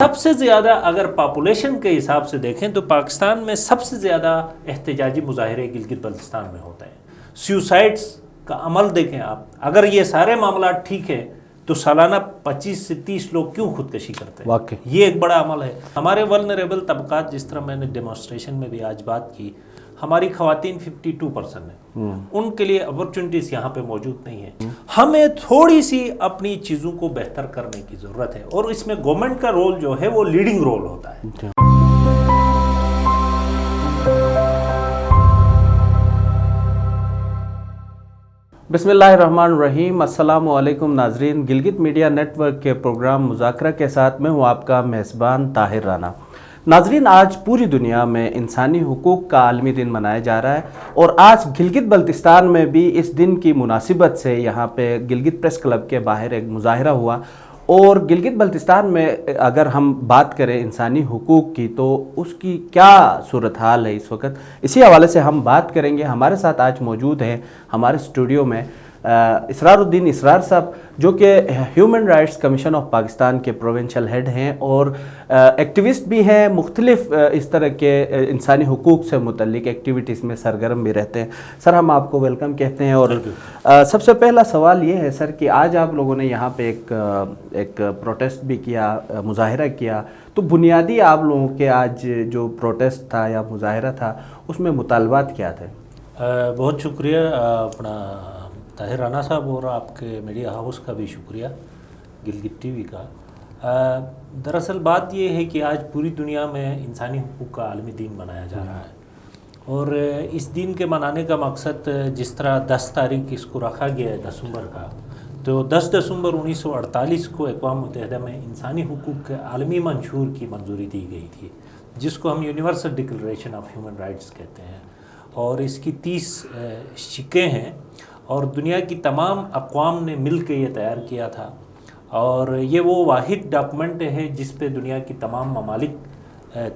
سب سے زیادہ اگر پاپولیشن کے حساب سے دیکھیں تو پاکستان میں سب سے زیادہ احتجاجی مظاہرے گلگت بلتستان میں ہوتے ہیں۔ سیوسائڈز کا عمل دیکھیں آپ، اگر یہ سارے معاملات ٹھیک ہیں تو سالانہ 25 سے 30 لوگ کیوں خودکشی کرتے ہیں؟ واقعی یہ ایک بڑا عمل ہے۔ ہمارے ولنریبل طبقات، جس طرح میں نے ڈیمونسٹریشن میں بھی آج بات کی، ہماری خواتین 52% ہیں، ان کے لیے اپرچونٹیز یہاں پہ موجود نہیں ہیں۔ ہمیں تھوڑی سی اپنی چیزوں کو بہتر کرنے کی ضرورت ہے، اور اس میں گورنمنٹ کا رول جو ہے وہ لیڈنگ رول ہوتا ہے۔ بسم اللہ الرحمن الرحیم۔ السلام علیکم ناظرین، گلگت میڈیا نیٹ ورک کے پروگرام مذاکرہ کے ساتھ میں ہوں آپ کا میزبان طاہر رانا۔ ناظرین، آج پوری دنیا میں انسانی حقوق کا عالمی دن منایا جا رہا ہے، اور آج گلگت بلتستان میں بھی اس دن کی مناسبت سے یہاں پہ گلگت پریس کلب کے باہر ایک مظاہرہ ہوا۔ اور گلگت بلتستان میں اگر ہم بات کریں انسانی حقوق کی تو اس کی کیا صورتحال ہے اس وقت، اسی حوالے سے ہم بات کریں گے۔ ہمارے ساتھ آج موجود ہیں ہمارے اسٹوڈیو میں اسرار الدین اسرار صاحب، جو کہ human rights commission of Pakistan کے پروونشل ہیڈ ہیں اور ایکٹیوسٹ بھی ہیں، مختلف اس طرح کے انسانی حقوق سے متعلق ایکٹیویٹیز میں سرگرم بھی رہتے ہیں۔ سر، ہم آپ کو ویلکم کہتے ہیں۔ اور سب سے پہلا سوال یہ ہے سر کہ آج آپ لوگوں نے یہاں پہ ایک پروٹیسٹ بھی کیا، مظاہرہ کیا، تو بنیادی آپ لوگوں کے آج جو پروٹیسٹ تھا یا مظاہرہ تھا اس میں مطالبات کیا تھے؟ بہت شکریہ اپنا طاہر رانا صاحب، اور آپ کے میڈیا ہاؤس کا بھی شکریہ، گلگت ٹی وی کا۔ دراصل بات یہ ہے کہ آج پوری دنیا میں انسانی حقوق کا عالمی دن منایا جا رہا ہے، اور اس دن کے منانے کا مقصد، جس طرح 10 تاریخ اس کو رکھا گیا ہے دسمبر کا، تو 10 دسمبر 1948 کو اقوام متحدہ میں انسانی حقوق کے عالمی منشور کی منظوری دی گئی تھی، جس کو ہم universal declaration of human rights کہتے ہیں، اور اس کی 30 شقیں ہیں، اور دنیا کی تمام اقوام نے مل کے یہ تیار کیا تھا، اور یہ وہ واحد ڈاکومنٹ ہے جس پہ دنیا کی تمام ممالک،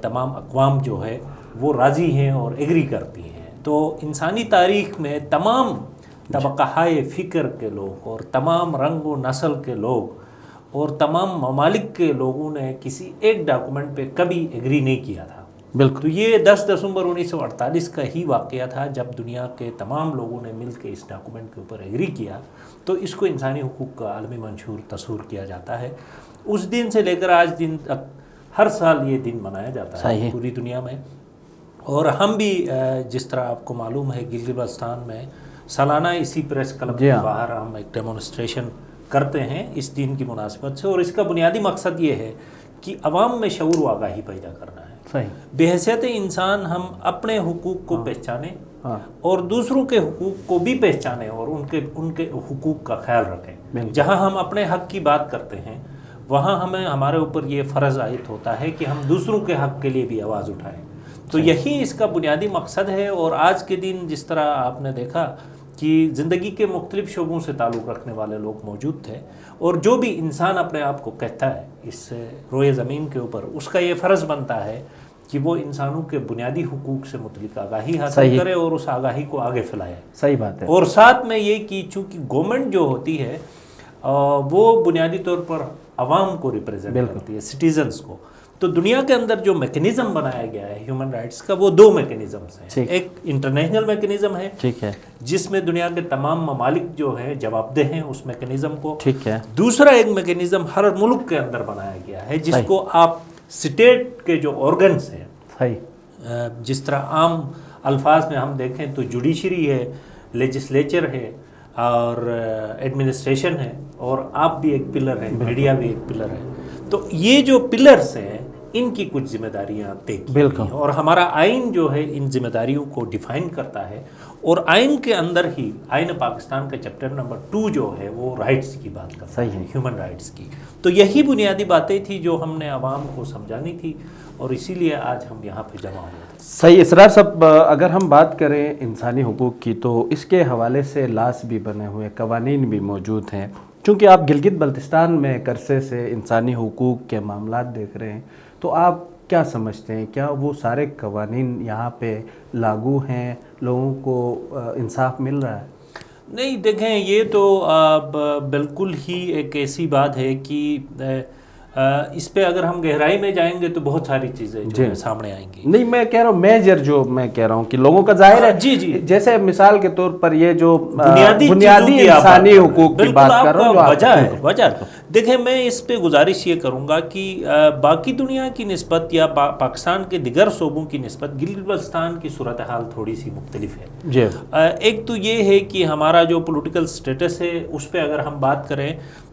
تمام اقوام جو ہے وہ راضی ہیں اور ایگری کرتی ہیں۔ تو انسانی تاریخ میں تمام طبقۂ فکر کے لوگ اور تمام رنگ و نسل کے لوگ اور تمام ممالک کے لوگوں نے کسی ایک ڈاکومنٹ پہ کبھی ایگری نہیں کیا تھا۔ بالکل۔ تو یہ 10 دسمبر 1948 کا ہی واقعہ تھا جب دنیا کے تمام لوگوں نے مل کے اس ڈاکومنٹ کے اوپر ایگری کیا، تو اس کو انسانی حقوق کا عالمی منشور تصور کیا جاتا ہے۔ اس دن سے لے کر آج دن تک ہر سال یہ دن منایا جاتا ہے پوری دنیا میں، اور ہم بھی جس طرح آپ کو معلوم ہے گلگت بلتستان میں سالانہ اسی پریس کلب کے باہر ہم ایک ڈیمونسٹریشن کرتے ہیں اس دن کی مناسبت سے، اور اس کا بنیادی مقصد یہ ہے کہ عوام میں شعور و آگاہی پیدا کرنا ہے۔ بحیثیت انسان ہم اپنے حقوق کو پہچانیں اور دوسروں کے حقوق کو بھی پہچانیں، اور ان کے حقوق کا خیال رکھیں۔ جہاں ہم اپنے حق کی بات کرتے ہیں وہاں ہمارے اوپر یہ فرض عائد ہوتا ہے کہ ہم دوسروں کے حق کے لیے بھی آواز اٹھائیں۔ تو یہی اس کا بنیادی مقصد ہے، اور آج کے دن جس طرح آپ نے دیکھا کہ زندگی کے مختلف شعبوں سے تعلق رکھنے والے لوگ موجود تھے، اور جو بھی انسان اپنے آپ کو کہتا ہے اس روئے زمین کے اوپر، اس کا یہ فرض بنتا ہے کہ وہ انسانوں کے بنیادی حقوق سے متعلق آگاہی حاصل کرے اور اس آگاہی کو آگے پھیلائے۔ صحیح بات ہے۔ اور ساتھ میں یہ کہ چونکہ گورنمنٹ جو ہوتی ہے وہ بنیادی طور پر عوام کو ریپریزنٹ کرتی ہے، سٹیزنز کو، تو دنیا کے اندر جو میکنزم بنایا گیا ہے ہیومن رائٹس کا، وہ 2 میکنزمز ہیں۔ ایک انٹرنیشنل میکنزم ہے جس میں دنیا کے تمام ممالک جو ہیں جواب دہ ہیں اس میکنزم کو۔ دوسرا ایک میکنزم ہر ملک کے اندر بنایا گیا ہے جس کو آپ اسٹیٹ کے جو آرگنز ہیں، جس طرح عام الفاظ میں ہم دیکھیں تو جوڈیشری ہے، لیجسلیچر ہے، اور ایڈمنسٹریشن ہے، اور آپ بھی ایک پلر ہے، میڈیا بھی ایک پلر ہے۔ تو یہ جو پلرز ہیں ان کی کچھ ذمہ داریاں طے کی گئی ہیں، اور ہمارا آئین جو ہے ان ذمہ داریوں کو ڈیفائن کرتا ہے، اور آئین کے اندر ہی آئین پاکستان کا چیپٹر نمبر 2 جو ہے وہ رائٹس کی بات کرتا ہے، ہیومن رائٹس کی۔ تو یہی بنیادی باتیں تھیں جو ہم نے عوام کو سمجھانی تھی، اور اسی لیے آج ہم یہاں پہ جمع ہوئے تھے۔ صحیح۔ اسرار صاحب، اگر ہم بات کریں انسانی حقوق کی تو اس کے حوالے سے لاس بھی بنے ہوئے، قوانین بھی موجود ہیں۔ چونکہ آپ گلگت بلتستان میں ایک عرصے سے انسانی حقوق کے معاملات دیکھ رہے ہیں، تو آپ کیا سمجھتے ہیں، کیا وہ سارے قوانین یہاں پہ لاگو ہیں، لوگوں کو انصاف مل رہا ہے؟ نہیں، دیکھیں، یہ تو بالکل ہی ایک ایسی بات ہے کہ اس پہ اگر ہم گہرائی میں جائیں گے تو بہت ساری چیزیں جو ہے سامنے آئیں گی. نہیں میں کہہ رہا ہوں میجر جو میں کہہ رہا ہوں کہ لوگوں کا ظاہر ہے جی جی جیسے مثال کے طور پر یہ جو بنیادی انسانی حقوق کی بات کر رہا ہوں وجہ دیکھیں میں اس پہ گزارش یہ کروں گا کہ باقی دنیا کی نسبت یا پاکستان کے دیگر صوبوں کی نسبت گلگت بلتستان کی صورتحال تھوڑی سی مختلف ہے. جی ایک تو یہ ہے کہ ہمارا جو پولیٹیکل سٹیٹس ہے اس پہ اگر ہم بات کریں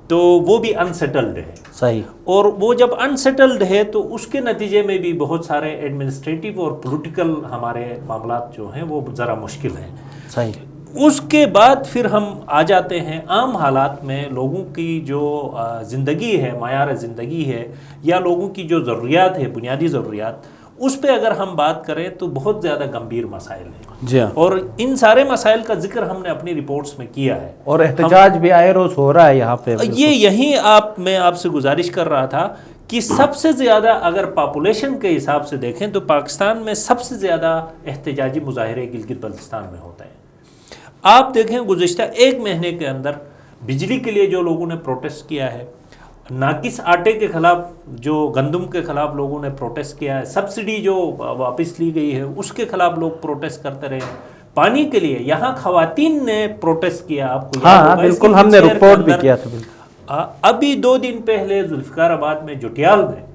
تو وہ بھی انسیٹلڈ ہے. صحیح. اور وہ جب انسیٹلڈ ہے تو اس کے نتیجے میں بھی بہت سارے ایڈمنسٹریٹو اور پولیٹیکل ہمارے معاملات جو ہیں وہ ذرا مشکل ہیں. صحیح. اس کے بعد پھر ہم آ جاتے ہیں عام حالات میں لوگوں کی جو زندگی ہے معیار زندگی ہے یا لوگوں کی جو ضروریات ہے بنیادی ضروریات اس پہ اگر ہم بات کریں تو بہت زیادہ گمبھیر مسائل ہیں. جی اور ان سارے مسائل کا ذکر ہم نے اپنی رپورٹس میں کیا ہے اور احتجاج بھی آئے روز ہو رہا ہے یہاں پہ. یہیں میں آپ سے گزارش کر رہا تھا کہ سب سے زیادہ اگر پاپولیشن کے حساب سے دیکھیں تو پاکستان میں سب سے زیادہ احتجاجی مظاہرے گلگت بلتستان میں ہوتے ہیں. آپ دیکھیں گزشتہ 1 مہینے کے اندر بجلی کے لیے جو لوگوں نے پروٹیسٹ کیا ہے, ناقص آٹے کے خلاف جو گندم کے خلاف لوگوں نے پروٹیسٹ کیا ہے, سبسڈی جو واپس لی گئی ہے اس کے خلاف لوگ پروٹیسٹ کرتے رہے, پانی کے لیے یہاں خواتین نے پروٹیسٹ کیا. آپ کو ہاں بالکل ہم نے رپورٹ بھی کیا تھا. ابھی 2 دن پہلے ذوالفقار آباد میں جوٹیال میں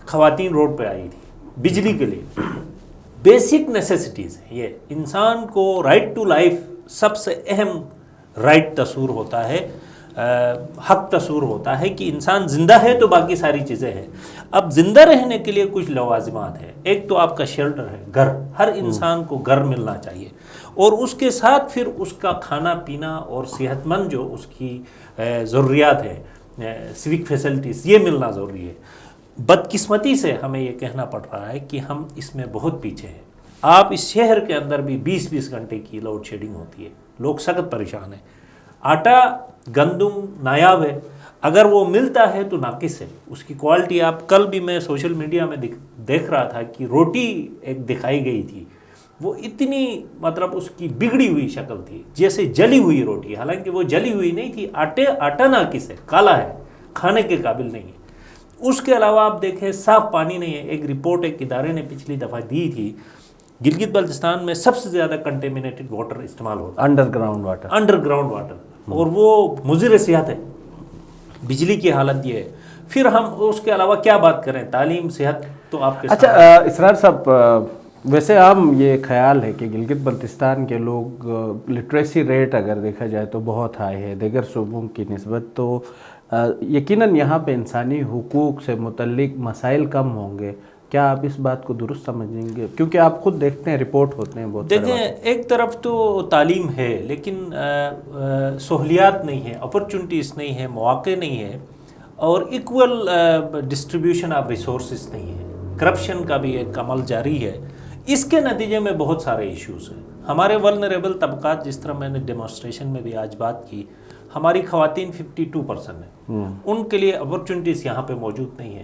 خواتین روڈ پہ آئی تھی بجلی کے لیے. بیسک نیسیسٹیز ہیں یہ, انسان کو رائٹ ٹو لائف سب سے اہم رائٹ تصور ہوتا ہے, حق تصور ہوتا ہے کہ انسان زندہ ہے تو باقی ساری چیزیں ہیں. اب زندہ رہنے کے لیے کچھ لوازمات ہیں. ایک تو آپ کا شیلٹر ہے, گھر, ہر انسان کو گھر ملنا چاہیے, اور اس کے ساتھ پھر اس کا کھانا پینا اور صحت مند جو اس کی ضروریات ہیں, سیوک فیسلٹیز, یہ ملنا ضروری ہے. بدقسمتی سے ہمیں یہ کہنا پڑ رہا ہے کہ ہم اس میں بہت پیچھے ہیں. آپ اس شہر کے اندر بھی 20-20 گھنٹے کی لوڈ شیڈنگ ہوتی ہے, لوگ سخت پریشان ہیں. آٹا گندم نایاب ہے, اگر وہ ملتا ہے تو ناقص ہے, اس کی کوالٹی. آپ کل بھی میں سوشل میڈیا میں دیکھ رہا تھا کہ روٹی ایک دکھائی گئی تھی, وہ اتنی مطلب اس کی بگڑی ہوئی شکل تھی جیسے جلی ہوئی روٹی, حالانکہ وہ جلی ہوئی نہیں تھی, آٹا ناقص ہے, کالا ہے, کھانے کے قابل نہیں ہے. اس کے علاوہ آپ دیکھیں صاف پانی نہیں ہے. ایک رپورٹ ایک ادارے نے پچھلی دفعہ دی تھی, گلگت بلتستان میں سب سے زیادہ کنٹیمنیٹڈ واٹر استعمال ہوتا ہے, انڈر گراؤنڈ واٹر, اور وہ مضر صحت ہے. بجلی کی حالت یہ ہے. پھر ہم اس کے علاوہ کیا بات کریں, تعلیم, صحت تو آپ کے. اچھا اسرار صاحب, ویسے عام یہ خیال ہے کہ گلگت بلتستان کے لوگ لٹریسی ریٹ اگر دیکھا جائے تو بہت ہائی ہے دیگر صوبوں کی نسبت, تو یقیناً یہاں پہ انسانی حقوق سے متعلق مسائل کم ہوں گے. کیا آپ اس بات کو درست سمجھیں گے, کیونکہ آپ خود دیکھتے ہیں رپورٹ ہوتے ہیں بہت. دیکھیں ایک طرف تو تعلیم ہے لیکن سہولیات نہیں ہیں, اپرچونٹیز نہیں ہیں, مواقع نہیں ہے, اور ایکول ڈسٹریبیوشن آف ریسورسز نہیں ہے. کرپشن کا بھی ایک عمل جاری ہے. اس کے نتیجے میں بہت سارے ایشوز ہیں. ہمارے ولنریبل طبقات, جس طرح میں نے ڈیمونسٹریشن میں بھی آج بات کی, ہماری خواتین 52% ہیں, ان کے لیے اپرچونٹیز یہاں پہ موجود نہیں ہیں.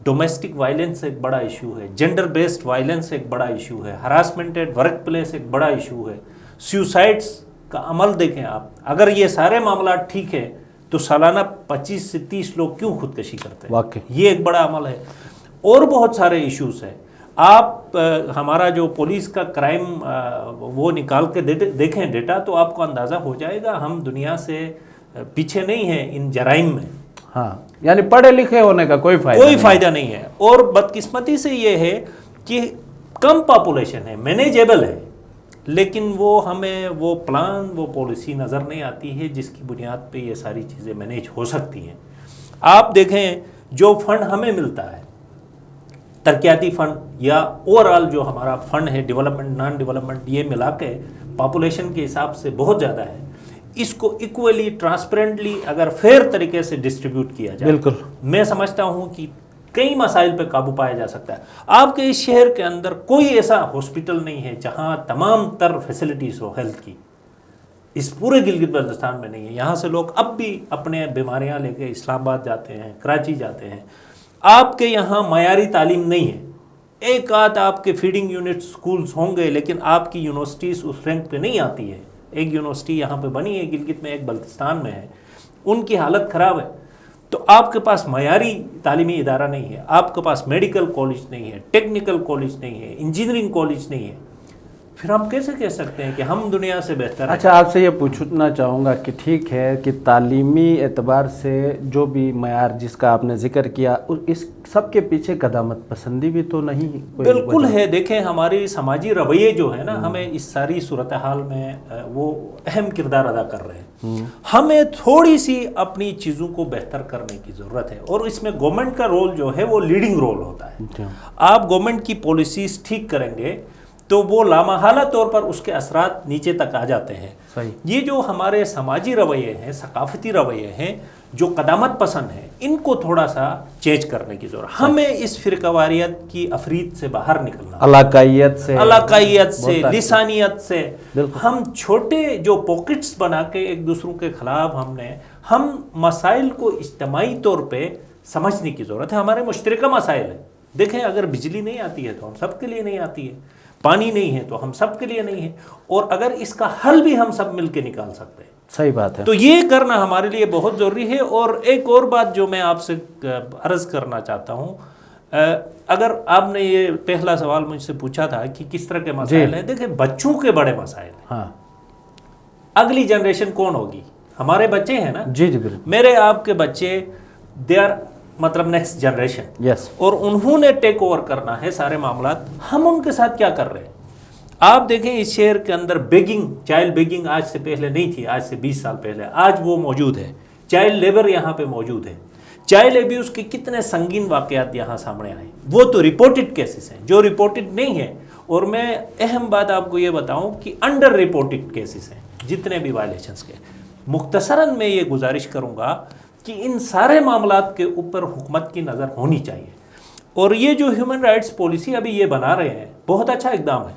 ڈومیسٹک وائلنس ایک بڑا ایشو ہے, جینڈر بیسڈ وائلنس ایک بڑا ایشو ہے, ہراسمنٹ ایٹ ورک پلیس ایک بڑا ایشو ہے, سیوسائڈس کا عمل دیکھیں آپ. اگر یہ سارے معاملات ٹھیک ہیں تو سالانہ 25 سے 30 لوگ کیوں خودکشی کرتے ہیں, واقعی یہ ایک بڑا عمل ہے. اور بہت سارے ایشوز ہیں. آپ ہمارا جو پولیس کا کرائم وہ نکال کے دیکھیں ڈیٹا, تو آپ کو اندازہ ہو جائے گا ہم دنیا سے پیچھے نہیں ہیں ان جرائم میں. ہاں, یعنی پڑھے لکھے ہونے کا کوئی فائدہ نہیں ہے. اور بدقسمتی سے یہ ہے کہ کم پاپولیشن ہے, مینیجیبل ہے, لیکن وہ ہمیں وہ پلان, وہ پالیسی نظر نہیں آتی ہے جس کی بنیاد پہ یہ ساری چیزیں مینیج ہو سکتی ہیں. آپ دیکھیں جو فنڈ ہمیں ملتا ہے, ترقیاتی فنڈ یا اوور آل جو ہمارا فنڈ ہے, ڈیولپمنٹ, نان ڈیولپمنٹ, یہ ملا کے پاپولیشن کے حساب سے بہت زیادہ ہے. اس کو ایکولی, ٹرانسپیرنٹلی اگر فیئر طریقے سے ڈسٹریبیوٹ کیا جائے, بالکل, میں سمجھتا ہوں کہ کئی مسائل پہ قابو پایا جا سکتا ہے. آپ کے اس شہر کے اندر کوئی ایسا ہاسپٹل نہیں ہے جہاں تمام تر فیسلٹیز ہو ہیلتھ کی, اس پورے گلگت بلتستان میں نہیں ہے. یہاں سے لوگ اب بھی اپنے بیماریاں لے کے اسلام آباد جاتے ہیں, کراچی جاتے ہیں. آپ کے یہاں معیاری تعلیم نہیں ہے. ایک آدھ آپ کے فیڈنگ یونٹ سکولز ہوں گے, لیکن آپ کی یونیورسٹیز اس رینک پہ نہیں آتی ہے. ایک یونیورسٹی یہاں پہ بنی ہے گلگت میں, ایک بلتستان میں ہے, ان کی حالت خراب ہے. تو آپ کے پاس معیاری تعلیمی ادارہ نہیں ہے، آپ کے پاس میڈیکل کالج نہیں ہے، ٹیکنیکل کالج نہیں ہے، انجینئرنگ کالج نہیں ہے، پھر ہم کیسے کہہ سکتے ہیں کہ ہم دنیا سے بہتر ہیں؟ اچھا، آپ سے یہ پوچھنا چاہوں گا کہ ٹھیک ہے کہ تعلیمی اعتبار سے جو بھی معیار جس کا آپ نے ذکر کیا، اس سب کے پیچھے قدامت پسندی بھی تو نہیں کوئی بالکل وجہ؟ ہے، دیکھیں ہماری سماجی رویے جو ہے نا، ہمیں اس ساری صورتحال میں وہ اہم کردار ادا کر رہے ہیں۔ ہمیں تھوڑی سی اپنی چیزوں کو بہتر کرنے کی ضرورت ہے، اور اس میں گورنمنٹ کا رول جو ہے وہ لیڈنگ رول ہوتا ہے۔ آپ گورنمنٹ کی پالیسیز ٹھیک کریں گے تو وہ لامحالہ طور پر اس کے اثرات نیچے تک آ جاتے ہیں۔ صحیح۔ یہ جو ہمارے سماجی رویے ہیں، ثقافتی رویے ہیں، جو قدامت پسند ہیں، ان کو تھوڑا سا چینج کرنے کی ضرورت۔ ہمیں اس فرقہ واریت کی افرید سے باہر نکلنا، علاقائیت سے، لسانیت سے، ہم چھوٹے جو پاکٹس بنا کے ایک دوسروں کے خلاف ہم مسائل کو اجتماعی طور پہ سمجھنے کی ضرورت ہے۔ ہمارے مشترکہ مسائل ہیں، دیکھیں اگر بجلی نہیں آتی ہے تو ہم سب کے لیے نہیں آتی ہے، پانی نہیں ہے تو ہم سب کے لیے نہیں ہے، اور اگر اس کا حل بھی ہم سب مل کے نکال سکتے ہیں، صحیح بات ہے، تو یہ کرنا ہمارے لیے بہت ضروری ہے۔ اور ایک اور بات جو میں آپ سے عرض کرنا چاہتا ہوں، اگر آپ نے یہ پہلا سوال مجھ سے پوچھا تھا کہ کس طرح کے مسائل ہیں، دیکھیں بچوں کے بڑے مسائل ہیں۔ ہاں، اگلی جنریشن کون ہوگی؟ ہمارے بچے ہیں نا، جی جی بالکل، میرے آپ کے بچے، دے آر مطلب نیکسٹ جنریشن، یس، اور انہوں نے ٹیک اوور کرنا ہے سارے معاملات۔ ہم ان کے ساتھ کیا کر رہے ہیں؟ آپ دیکھیں اس شہر کے اندر بیگنگ، چائلڈ بیگنگ آج سے پہلے نہیں تھی، آج سے 20 سال پہلے، آج وہ موجود ہے۔ چائلڈ لیبر یہاں پہ موجود ہے، چائلڈ ایبیوز کے کتنے سنگین واقعات یہاں سامنے آئے، وہ تو رپورٹڈ کیسز ہیں، جو رپورٹڈ نہیں ہیں۔ اور میں اہم بات آپ کو یہ بتاؤں کہ انڈر رپورٹڈ کیسز ہیں جتنے بھی وائلیشنز کے۔ مختصراً میں یہ گزارش کروں گا کہ ان سارے معاملات کے اوپر حکومت کی نظر ہونی چاہیے۔ اور یہ جو ہیومن رائٹس پالیسی ابھی یہ بنا رہے ہیں، بہت اچھا اقدام ہے،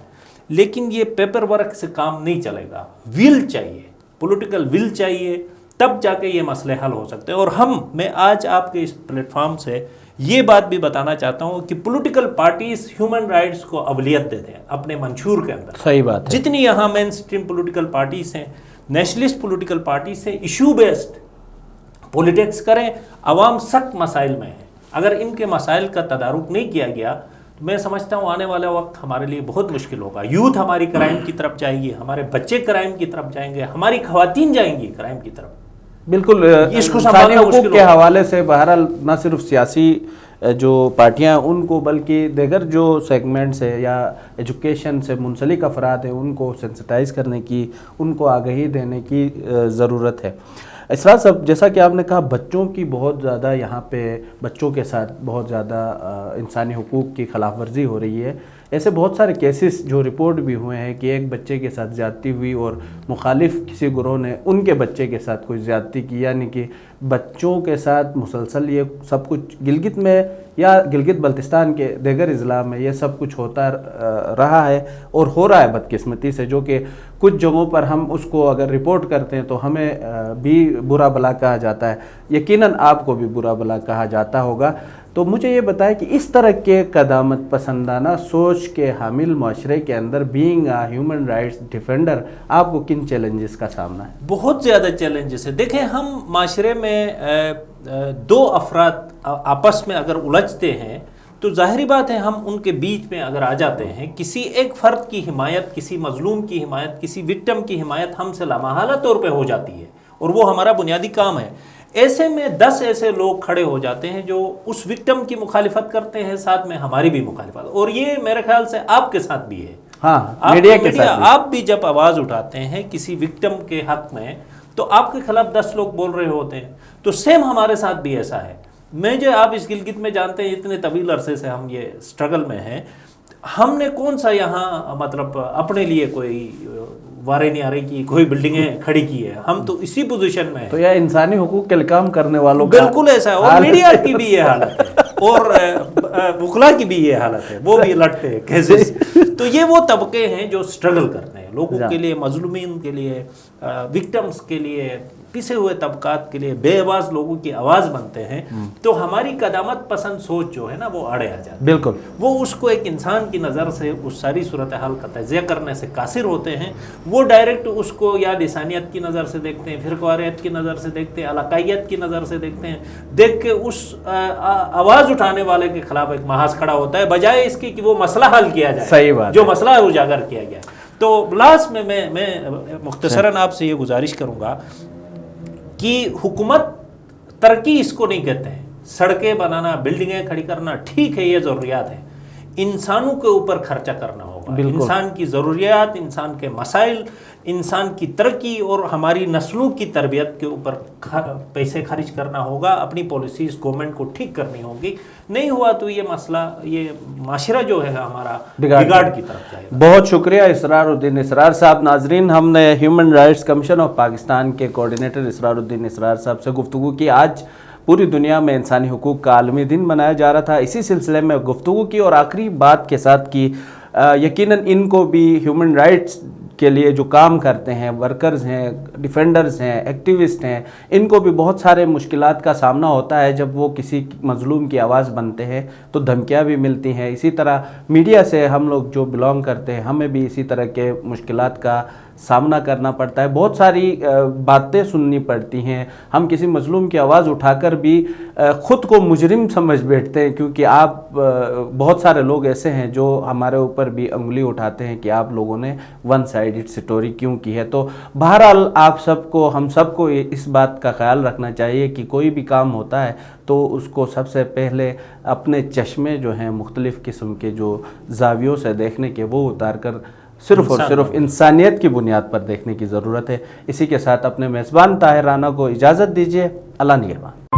لیکن یہ پیپر ورک سے کام نہیں چلے گا، ول چاہیے، پولیٹیکل ول چاہیے، تب جا کے یہ مسئلے حل ہو سکتے ہیں۔ اور میں آج آپ کے اس پلیٹ فارم سے یہ بات بھی بتانا چاہتا ہوں کہ پولیٹیکل پارٹیز ہیومن رائٹس کو اولویت دیتے ہیں اپنے منشور کے اندر۔ صحیح بات ہے، جتنی یہاں مین سٹریم پولیٹیکل پارٹیز ہیں، نیشنلسٹ پولیٹیکل پارٹیز ہیں، ایشو بیسڈ پولیٹکس کریں، عوام سخت مسائل میں ہیں۔ اگر ان کے مسائل کا تدارک نہیں کیا گیا تو میں سمجھتا ہوں آنے والا وقت ہمارے لیے بہت مشکل ہوگا۔ یوتھ ہماری کرائم کی طرف جائے گی، ہمارے بچے کرائم کی طرف جائیں گے، ہماری خواتین جائیں گی کرائم کی طرف۔ بالکل، اس کو انسانی حقوق کے حوالے سے بہرحال نہ صرف سیاسی جو پارٹیاں ان کو، بلکہ دیگر جو سیگمنٹس ہیں یا ایجوکیشن سے منسلک افراد ہیں ان کو سینسٹائز کرنے کی، ان کو آگہی دینے کی ضرورت ہے۔ اسرار صاحب، جیسا کہ آپ نے کہا بچوں کی بہت زیادہ یہاں پہ بچوں کے ساتھ بہت زیادہ انسانی حقوق کی خلاف ورزی ہو رہی ہے۔ ایسے بہت سارے کیسز جو رپورٹ بھی ہوئے ہیں کہ ایک بچے کے ساتھ زیادتی ہوئی اور مخالف کسی گروہ نے ان کے بچے کے ساتھ کوئی زیادتی کی، یعنی کہ بچوں کے ساتھ مسلسل یہ سب کچھ گلگت میں یا گلگت بلتستان کے دیگر اضلاع میں یہ سب کچھ ہوتا رہا ہے اور ہو رہا ہے بدقسمتی سے، جو کہ کچھ جگہوں پر ہم اس کو اگر رپورٹ کرتے ہیں تو ہمیں بھی برا بھلا کہا جاتا ہے، یقیناً آپ کو بھی برا بھلا کہا جاتا ہوگا۔ تو مجھے یہ بتائیں کہ اس طرح کے قدامت پسندانہ سوچ کے حامل معاشرے کے اندر being a human rights defender آپ کو کن چیلنجز کا سامنا ہے؟ بہت زیادہ چیلنجز ہے۔ دیکھیں ہم معاشرے میں دو افراد آپس میں اگر الجھتے ہیں تو ظاہری بات ہے ہم ان کے بیچ میں اگر آ جاتے ہیں، کسی ایک فرد کی حمایت، کسی مظلوم کی حمایت، کسی وکٹم کی حمایت ہم سے لامحالہ طور پہ ہو جاتی ہے، اور وہ ہمارا بنیادی کام ہے۔ ایسے میں 10 ایسے لوگ کھڑے ہو جاتے ہیں جو اس وکٹم کی مخالفت کرتے ہیں، ساتھ میں ہماری بھی مخالفت، اور یہ میرے خیال سے آپ کے ساتھ بھی ہے۔ ہاں، میڈیا کے ساتھ بھی۔ آپ بھی جب آواز اٹھاتے ہیں کسی وکٹم کے حق میں تو آپ کے خلاف 10 لوگ بول رہے ہوتے ہیں، تو سیم ہمارے ساتھ بھی ایسا ہے۔ آپ اس گلگت میں جانتے ہیں اتنے طویل عرصے سے ہم یہ سٹرگل میں ہیں، ہم نے کون سا یہاں مطلب اپنے لیے کوئی وارے نہیں آ رہی کی کوئی بلڈنگیں کھڑی کی ہے، ہم تو اسی پوزیشن میں ہیں۔ تو یہ انسانی حقوق کے کام کرنے والوں کا بالکل ایسا ہے، اور میڈیا کی بھی یہ حالت ہے، اور وکلا کی بھی یہ حالت ہے، وہ بھی لڑتے ہیں کیسز۔ تو یہ وہ طبقے ہیں جو سٹرگل کرتے ہیں لوگوں کے لیے، مظلومین کے لیے، وکٹمز کے لیے، پسے ہوئے طبقات کے لیے بے آواز لوگوں کی آواز بنتے ہیں تو ہماری قدامت پسند سوچ جو ہے نا وہ آڑے آ جاتی ہے. بالکل وہ اس کو ایک انسان کی نظر سے اس ساری صورتحال کا تجزیہ کرنے سے قاصر ہوتے ہیں. وہ ڈائریکٹ اس کو یا لسانیت کی نظر سے دیکھتے ہیں, فرقواریت کی نظر سے دیکھتے ہیں, علاقائیت کی نظر سے دیکھتے ہیں. دیکھ کے اس آواز اٹھانے والے کے خلاف ایک محاذ کھڑا ہوتا ہے بجائے اس کی کہ وہ مسئلہ حل کیا جائے. صحیح بات جو مسئلہ ہے اجاگر کیا گیا. تو لاسٹ میں مختصراً آپ سے یہ گزارش کروں گا کہ حکومت ترقی اس کو نہیں کہتے ہیں. سڑکیں بنانا, بلڈنگیں کھڑی کرنا ٹھیک ہے, یہ ضروریات ہیں. انسانوں کے اوپر خرچہ کرنا ہوگا. انسان کی ضروریات, انسان کے مسائل, انسان کی ترقی اور ہماری نسلوں کی تربیت کے اوپر پیسے خرچ کرنا ہوگا. اپنی پالیسیز گورنمنٹ کو ٹھیک کرنی ہوگی. نہیں ہوا تو یہ مسئلہ, یہ معاشرہ جو ہے ہمارا بگاڑ کی طرف جائے گا. بہت شکریہ اسرار الدین اسرار صاحب. ناظرین, ہم نے human rights commission of Pakistan کے کوارڈینیٹر اسرار الدین اسرار صاحب سے گفتگو کی. آج پوری دنیا میں انسانی حقوق کا عالمی دن منایا جا رہا تھا. اسی سلسلے میں گفتگو کی اور آخری بات کے ساتھ کی یقیناً ان کو بھی ہیومن رائٹس کے لیے جو کام کرتے ہیں, ورکرز ہیں, ڈیفینڈرز ہیں, ایکٹیوسٹ ہیں, ان کو بھی بہت سارے مشکلات کا سامنا ہوتا ہے جب وہ کسی مظلوم کی آواز بنتے ہیں تو دھمکیاں بھی ملتی ہیں. اسی طرح میڈیا سے ہم لوگ جو بلانگ کرتے ہیں ہمیں بھی اسی طرح کے مشکلات کا سامنا کرنا پڑتا ہے. بہت ساری باتیں سننی پڑتی ہیں. ہم کسی مظلوم کی آواز اٹھا کر بھی خود کو مجرم سمجھ بیٹھتے ہیں کیونکہ آپ بہت سارے لوگ ایسے ہیں جو ہمارے اوپر بھی انگلی اٹھاتے ہیں کہ آپ لوگوں نے ون سائیڈڈ سٹوری کیوں کی ہے. تو بہرحال آپ سب کو, ہم سب کو اس بات کا خیال رکھنا چاہیے کہ کوئی بھی کام ہوتا ہے تو اس کو سب سے پہلے اپنے چشمے جو ہیں مختلف قسم کے جو زاویوں سے دیکھنے کے وہ اتار کر صرف اور صرف انسانیت کی بنیاد پر دیکھنے کی ضرورت ہے. اسی کے ساتھ اپنے میزبان طاہر رانا کو اجازت دیجیے. اللہ نگہبان.